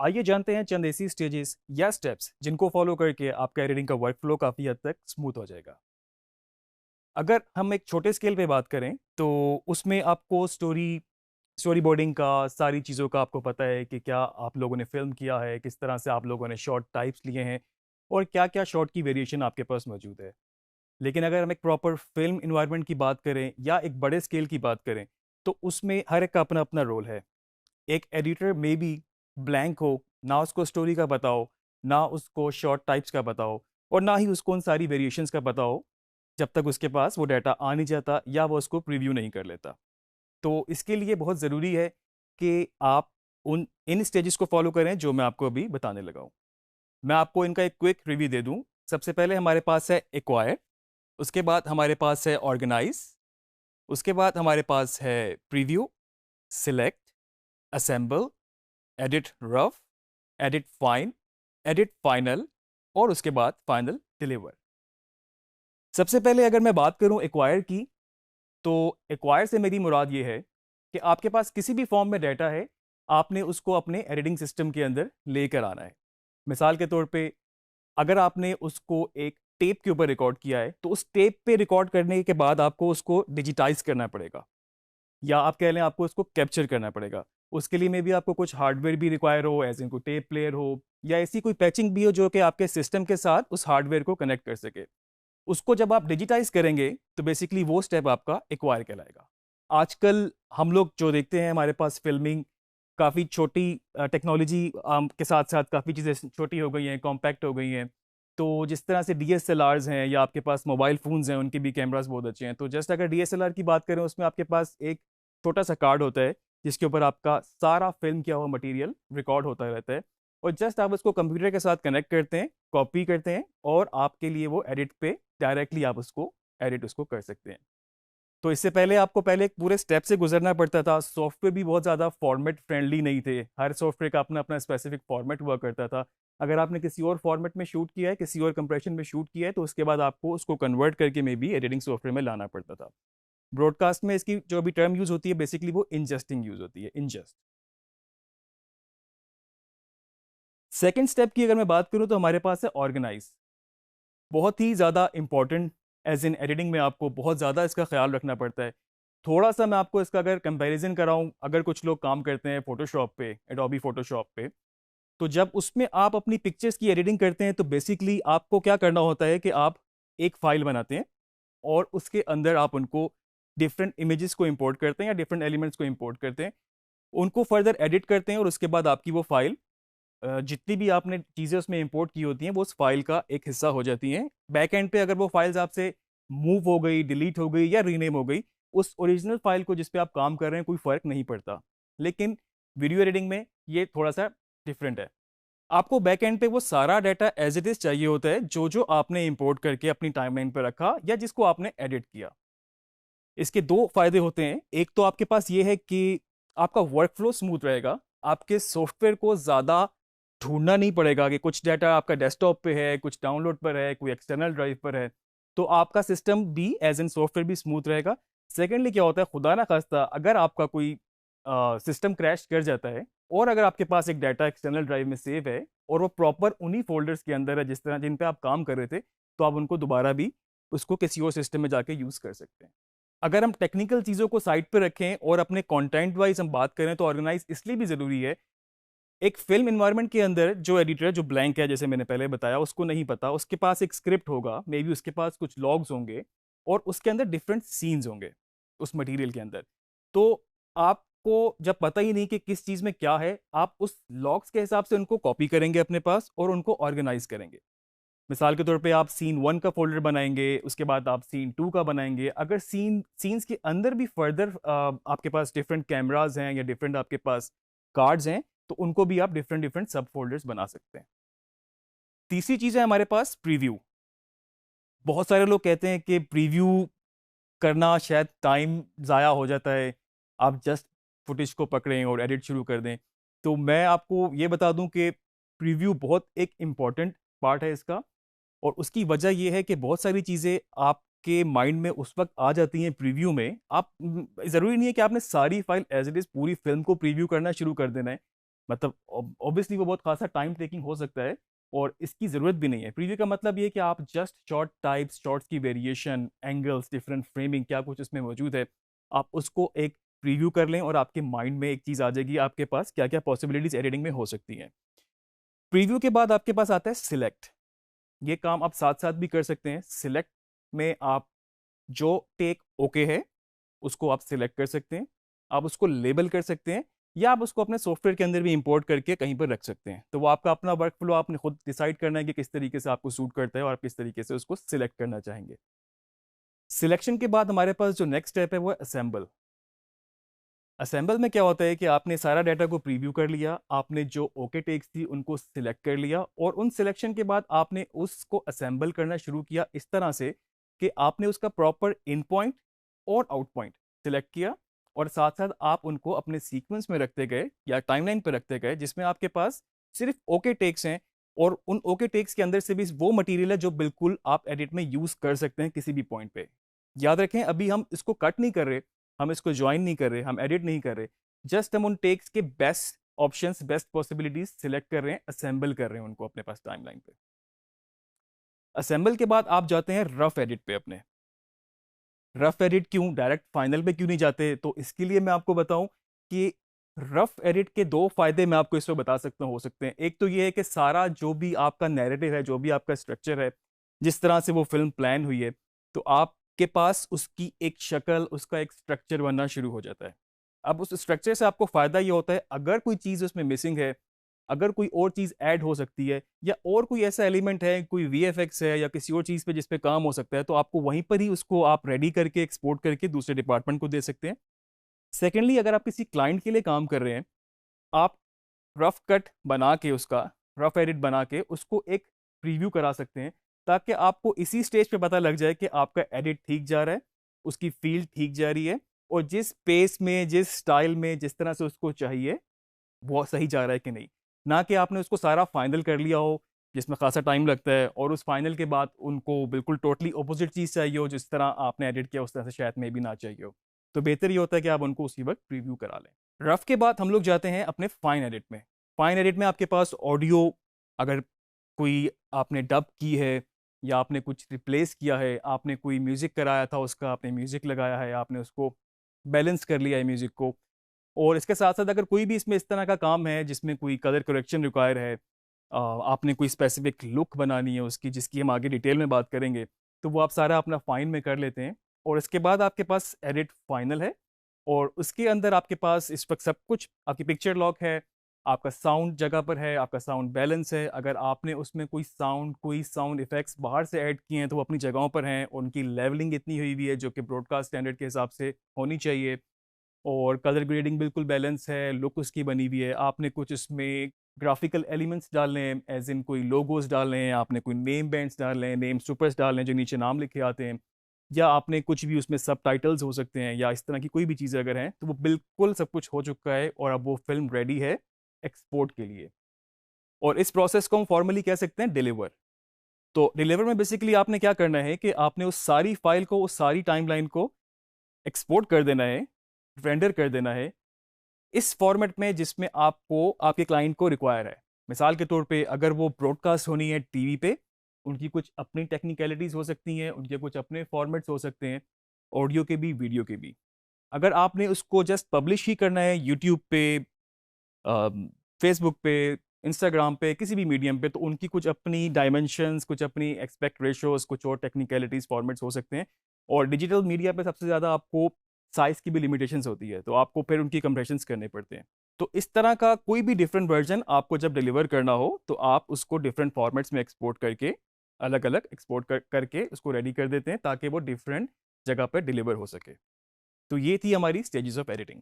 आइए जानते हैं चंद ऐसी स्टेजेस या स्टेप्स जिनको फॉलो करके आपका एडिटिंग का वर्क फ्लो काफ़ी हद तक स्मूथ हो जाएगा। अगर हम एक छोटे स्केल पे बात करें तो उसमें आपको स्टोरी बोर्डिंग का सारी चीज़ों का आपको पता है कि क्या आप लोगों ने फिल्म किया है, किस तरह से आप लोगों ने शॉर्ट टाइप्स लिए हैं और क्या क्या शॉर्ट की वेरिएशन आपके पास मौजूद है। लेकिन अगर हम एक प्रॉपर फिल्म इन्वायरमेंट की बात करें या एक बड़े स्केल की बात करें तो उसमें हर एक का अपना अपना रोल है। एक एडिटर में भी ब्लैंक हो, ना उसको स्टोरी का बताओ, ना उसको शॉर्ट टाइप्स का बताओ और ना ही उसको उन सारी वेरिएशंस का बताओ जब तक उसके पास वो डाटा आ नहीं जाता या वो उसको प्रीव्यू नहीं कर लेता। तो इसके लिए बहुत ज़रूरी है कि आप उन इन स्टेजेस को फॉलो करें जो मैं आपको अभी बताने लगा हूँ। मैं आपको इनका एक क्विक रिव्यू दे दूँ। सबसे पहले हमारे पास है एक्वायर, उसके बाद हमारे पास है ऑर्गेनाइज, उसके बाद हमारे पास है preview, select, assemble, edit rough, edit fine, edit final और उसके बाद फाइनल डिलीवर। सबसे पहले अगर मैं बात करूं एक्वायर की, तो एक्वायर से मेरी मुराद ये है कि आपके पास किसी भी फॉर्म में डाटा है, आपने उसको अपने एडिटिंग सिस्टम के अंदर लेकर आना है। मिसाल के तौर पे अगर आपने उसको एक टेप के ऊपर रिकॉर्ड किया है तो उस टेप पे रिकॉर्ड करने के बाद आपको उसको डिजिटाइज करना पड़ेगा या आप कह लें आपको उसको कैप्चर करना पड़ेगा। उसके लिए में भी आपको कुछ हार्डवेयर भी रिक्वायर हो, ऐसे कोई टेप प्लेयर हो या ऐसी कोई पैचिंग भी हो जो कि आपके सिस्टम के साथ उस हार्डवेयर को कनेक्ट कर सके। उसको जब आप डिजिटाइज करेंगे तो बेसिकली वो स्टेप आपका एक्वायर कहलाएगा। आजकल हम लोग जो देखते हैं हमारे पास फिल्मिंग काफ़ी छोटी टेक्नोलॉजी के साथ साथ काफ़ी चीज़ें छोटी हो गई हैं, कॉम्पैक्ट हो गई हैं। तो जिस तरह से डीएसएलआर्स हैं या आपके पास मोबाइल फ़ोन्स हैं उनके भी कैमरास बहुत अच्छे हैं। तो जस्ट अगर डीएसएलआर की बात करें उसमें आपके पास एक छोटा सा कार्ड होता है जिसके ऊपर आपका सारा फिल्म किया हुआ मटेरियल रिकॉर्ड होता रहता है और जस्ट आप उसको कंप्यूटर के साथ कनेक्ट करते हैं, कॉपी करते हैं और आपके लिए वो एडिट पे डायरेक्टली आप उसको एडिट उसको कर सकते हैं। तो इससे पहले आपको पहले एक पूरे स्टेप से गुजरना पड़ता था। सॉफ्टवेयर भी बहुत ज़्यादा फॉर्मेट फ्रेंडली नहीं थे, हर सॉफ्टवेयर का अपना अपना स्पेसिफिक फॉर्मेट हुआ करता था। अगर आपने किसी और फॉर्मेट में शूट किया है, किसी और कंप्रेशन में शूट किया है तो उसके बाद आपको उसको कन्वर्ट करके में भी एडिटिंग सॉफ्टवेयर में लाना पड़ता था। ब्रॉडकास्ट में इसकी जो अभी टर्म यूज़ होती है बेसिकली वो इंजस्टिंग यूज़ होती है, इंजस्ट। सेकेंड स्टेप की अगर मैं बात करूं तो हमारे पास है ऑर्गेनाइज। बहुत ही ज़्यादा इंपॉर्टेंट, एज इन एडिटिंग में आपको बहुत ज़्यादा इसका ख्याल रखना पड़ता है। थोड़ा सा मैं आपको इसका अगर कंपैरिजन कराऊं, अगर कुछ लोग काम करते हैं फोटोशॉप पे, एडोबी फोटोशॉप पे, तो जब उसमें आप अपनी पिक्चर्स की एडिटिंग करते हैं तो बेसिकली आपको क्या करना होता है कि आप एक फाइल बनाते हैं और उसके अंदर आप उनको डिफरेंट इमेजेस को इंपोर्ट करते हैं या डिफरेंट एलिमेंट्स को इंपोर्ट करते हैं, उनको फर्दर एडिट करते हैं और उसके बाद आपकी वो फाइल जितनी भी आपने चीज़ें उसमें इंपोर्ट की होती हैं वो उस फाइल का एक हिस्सा हो जाती हैं। बैक एंड पे अगर वो फाइल्स आपसे मूव हो गई, डिलीट हो गई या रीनेम हो गई, उस ओरिजिनल फाइल को जिस पे आप काम कर रहे हैं कोई फ़र्क नहीं पड़ता। लेकिन वीडियो एडिटिंग में ये थोड़ा सा डिफरेंट है। आपको बैक एंड पे वो सारा डाटा एज इट इज़ चाहिए होता है जो जो आपने इंपोर्ट करके अपनी टाइमलाइन पर रखा या जिसको आपने एडिट किया। इसके दो फायदे होते हैं। एक तो आपके पास ये है कि आपका वर्क फ्लो स्मूथ रहेगा, आपके सॉफ्टवेयर को ज़्यादा ढूंढना नहीं पड़ेगा कि कुछ डाटा आपका डेस्कटॉप पे है, कुछ डाउनलोड पर है, कोई एक्सटर्नल ड्राइव पर है। तो आपका सिस्टम भी एज एन सॉफ्टवेयर भी स्मूथ रहेगा। सेकेंडली क्या होता है, खुदा ना खास्ता अगर आपका कोई सिस्टम क्रैश कर जाता है और अगर आपके पास एक डाटा एक्सटर्नल ड्राइव में सेव है और वो प्रॉपर उन्हीं फोल्डर्स के अंदर है जिस तरह जिन पे आप काम कर रहे थे, तो आप उनको दोबारा भी उसको किसी और सिस्टम में जाके यूज़ कर सकते हैं। अगर हम टेक्निकल चीज़ों को साइड पर रखें और अपने कंटेंट वाइज हम बात करें तो ऑर्गेनाइज इसलिए भी ज़रूरी है। एक फिल्म इन्वायरमेंट के अंदर जो एडिटर जो ब्लैंक है, जैसे मैंने पहले बताया, उसको नहीं पता, उसके पास एक स्क्रिप्ट होगा, मे बी उसके पास कुछ लॉग्स होंगे और उसके अंदर डिफरेंट सीन्स होंगे उस मटेरियल के अंदर। तो आपको जब पता ही नहीं कि किस चीज़ में क्या है, आप उस लॉग्स के हिसाब से उनको कॉपी करेंगे अपने पास और उनको ऑर्गेनाइज करेंगे। मिसाल के तौर पे आप सीन 1 का फोल्डर बनाएंगे, उसके बाद आप सीन 2 का बनाएंगे। अगर सीन्स के अंदर भी फर्दर आपके पास डिफरेंट कैमराज हैं या डिफरेंट आपके पास कार्ड्स हैं तो उनको भी आप डिफरेंट डिफरेंट सब फोल्डर्स बना सकते हैं। तीसरी चीज़ है हमारे पास प्रीव्यू। बहुत सारे लोग कहते हैं कि प्रीव्यू करना शायद टाइम ज़ाया हो जाता है, आप जस्ट फुटेज को पकड़ें और एडिट शुरू कर दें। तो मैं आपको ये बता दूं कि प्रीव्यू बहुत एक इम्पॉर्टेंट पार्ट है इसका। और उसकी वजह यह है कि बहुत सारी चीज़ें आपके माइंड में उस वक्त आ जाती हैं प्रीव्यू में। आप ज़रूरी नहीं है कि आपने सारी फाइल एज इट इज़ पूरी फिल्म को प्रीव्यू करना शुरू कर देना है। मतलब ऑब्वियसली वो बहुत खासा टाइम टेकिंग हो सकता है और इसकी ज़रूरत भी नहीं है। प्रीव्यू का मतलब ये है कि आप जस्ट शॉर्ट टाइप्स, शॉर्ट्स की वेरिएशन, एंगल्स, डिफरेंट फ्रेमिंग, क्या कुछ इसमें मौजूद है, आप उसको एक प्रीव्यू कर लें और आपके माइंड में एक चीज़ आ जाएगी आपके पास क्या क्या पॉसिबिलिटीज़ एडिटिंग में हो सकती हैं। प्रीव्यू के बाद आपके पास आता है सिलेक्ट। ये काम आप साथ साथ भी कर सकते हैं। सिलेक्ट में आप जो टेक ओके है उसको आप सिलेक्ट कर सकते हैं, आप उसको लेबल कर सकते हैं, या आप उसको अपने सॉफ्टवेयर के अंदर भी इंपोर्ट करके कहीं पर रख सकते हैं। तो वो आपका अपना वर्क फ्लो, आपने खुद डिसाइड करना है कि किस तरीके से आपको सूट करता है और आप किस तरीके से उसको सिलेक्ट करना चाहेंगे। सिलेक्शन के बाद हमारे पास जो नेक्स्ट स्टेप है वो है असेंबल। असेंबल में क्या होता है कि आपने सारा डाटा को प्रीव्यू कर लिया, आपने जो ओके टेक्स थी उनको सिलेक्ट कर लिया और उन सिलेक्शन के बाद आपने उसको असेंबल करना शुरू किया इस तरह से कि आपने उसका प्रॉपर इन पॉइंट और आउट पॉइंट सिलेक्ट किया और साथ साथ आप उनको अपने सीक्वेंस में रखते गए या टाइमलाइन पर रखते गए जिसमें आपके पास सिर्फ ओके टेक्स हैं और उन ओके टेक्स के अंदर से भी वो मटेरियल है जो बिल्कुल आप एडिट में यूज कर सकते हैं किसी भी पॉइंट पे। याद रखें, अभी हम इसको कट नहीं कर रहे, हम इसको ज्वाइन नहीं कर रहे, हम एडिट नहीं कर रहे, जस्ट हम उन टेक्स के best options, best possibilities select कर रहे हैं, असेंबल कर रहे हैं उनको अपने पास टाइमलाइन पे। असेंबल के बाद आप जाते हैं रफ एडिट पे। अपने रफ एडिट क्यों, डायरेक्ट फाइनल पे क्यों नहीं जाते, तो इसके लिए मैं आपको बताऊं कि रफ एडिट के दो फायदे मैं आपको इसमें बता सकता हूं हो सकते हैं। एक तो ये है कि सारा जो भी आपका नैरेटिव है, जो भी आपका स्ट्रक्चर है, जिस तरह से वो फिल्म प्लान हुई है, तो आपके पास उसकी एक शक्ल, उसका एक स्ट्रक्चर बनना शुरू हो जाता है। अब उस स्ट्रक्चर से आपको फायदा ये होता है, अगर कोई चीज़ उसमें मिसिंग है, अगर कोई और चीज़ ऐड हो सकती है या और कोई ऐसा एलिमेंट है, कोई वीएफएक्स है या किसी और चीज़ पे जिस पे काम हो सकता है, तो आपको वहीं पर ही उसको आप रेडी करके एक्सपोर्ट करके दूसरे डिपार्टमेंट को दे सकते हैं। सेकेंडली, अगर आप किसी क्लाइंट के लिए काम कर रहे हैं, आप रफ कट बना के, उसका रफ एडिट बना के उसको एक प्रीव्यू करा सकते हैं ताकि आपको इसी स्टेज पे पता लग जाए कि आपका एडिट ठीक जा रहा है, उसकी फील्ड ठीक जा रही है और जिस पेस में, जिस स्टाइल में, जिस तरह से उसको चाहिए वो सही जा रहा है कि नहीं। ना कि आपने उसको सारा फाइनल कर लिया हो जिसमें खासा टाइम लगता है और उस फाइनल के बाद उनको बिल्कुल टोटली अपोजिट चीज़ चाहिए हो, जिस तरह आपने एडिट किया उस तरह से शायद में भी ना चाहिए हो। तो बेहतर ये होता है कि आप उनको उसी वक्त प्रीव्यू करा लें। रफ के बाद हम लोग जाते हैं अपने फाइन एडिट में। फाइन एडिट में आपके पास ऑडियो, अगर कोई आपने डब की है या आपने कुछ रिप्लेस किया है, आपने कोई म्यूज़िक कराया था उसका, आपने म्यूज़िक लगाया है, आपने उसको बैलेंस कर लिया है म्यूज़िक को, और इसके साथ साथ अगर कोई भी इसमें इस तरह का काम है जिसमें कोई कलर करेक्शन रिक्वायर है, आपने कोई स्पेसिफिक लुक बनानी है उसकी, जिसकी हम आगे डिटेल में बात करेंगे, तो वो आप सारा अपना फाइन में कर लेते हैं और इसके बाद आपके पास एडिट फाइनल है और उसके अंदर आपके पास इस वक्त सब कुछ, आपकी पिक्चर लॉक है, आपका साउंड जगह पर है, आपका साउंड बैलेंस है। अगर आपने उसमें कोई साउंड इफेक्ट्स बाहर से ऐड किए हैं तो वो अपनी जगहों पर हैं, उनकी लेवलिंग इतनी हुई हुई है जो कि ब्रॉडकास्ट स्टैंडर्ड के हिसाब से होनी चाहिए, और कलर ग्रेडिंग बिल्कुल बैलेंस है, लुक उसकी बनी हुई है। आपने कुछ इसमें ग्राफिकल एलिमेंट्स डालने हैं, एज इन कोई लोगोस डालने हैं, आपने कोई नेम बैंड्स डालने हैं, नेम सुपर्स डालने हैं जो नीचे नाम लिखे आते हैं, या आपने कुछ भी उसमें सब टाइटल्स हो सकते हैं, या इस तरह की कोई भी चीज़ें अगर हैं, तो वो बिल्कुल सब कुछ हो चुका है और अब वो फिल्म रेडी है एक्सपोर्ट के लिए। और इस प्रोसेस को हम फॉर्मली कह सकते हैं डिलीवर। तो डिलीवर में बेसिकली आपने क्या करना है कि आपने उस सारी फाइल को, उस सारी टाइमलाइन को एक्सपोर्ट कर देना है, रेंडर कर देना है इस फॉर्मेट में जिसमें आपको, आपके क्लाइंट को रिक्वायर है। मिसाल के तौर पे अगर वो ब्रॉडकास्ट होनी है टीवी पे, उनकी कुछ अपनी टेक्निकलिटीज़ हो सकती हैं, उनके कुछ अपने फॉर्मेट्स हो सकते हैं, ऑडियो के भी, वीडियो के भी। अगर आपने उसको जस्ट पब्लिश ही करना है यूट्यूब पे, फेसबुक पे, इंस्टाग्राम पे, किसी भी मीडियम पे, तो उनकी कुछ अपनी डायमेंशंस, कुछ अपनी एक्सपेक्ट रेशोज, कुछ और टेक्निकलिटीज़, फॉर्मेट्स हो सकते हैं। और डिजिटल मीडिया पे सबसे ज़्यादा आपको साइज़ की भी लिमिटेशंस होती है, तो आपको फिर उनकी कंप्रेशंस करने पड़ते हैं। तो इस तरह का कोई भी डिफरेंट वर्जन आपको जब डिलीवर करना हो तो आप उसको डिफरेंट फॉर्मेट्स में एक्सपोर्ट करके, अलग अलग एक्सपोर्ट करके उसको रेडी कर देते हैं ताकि वो डिफरेंट जगह पर डिलीवर हो सके। तो ये थी हमारी स्टेजेस ऑफ एडिटिंग।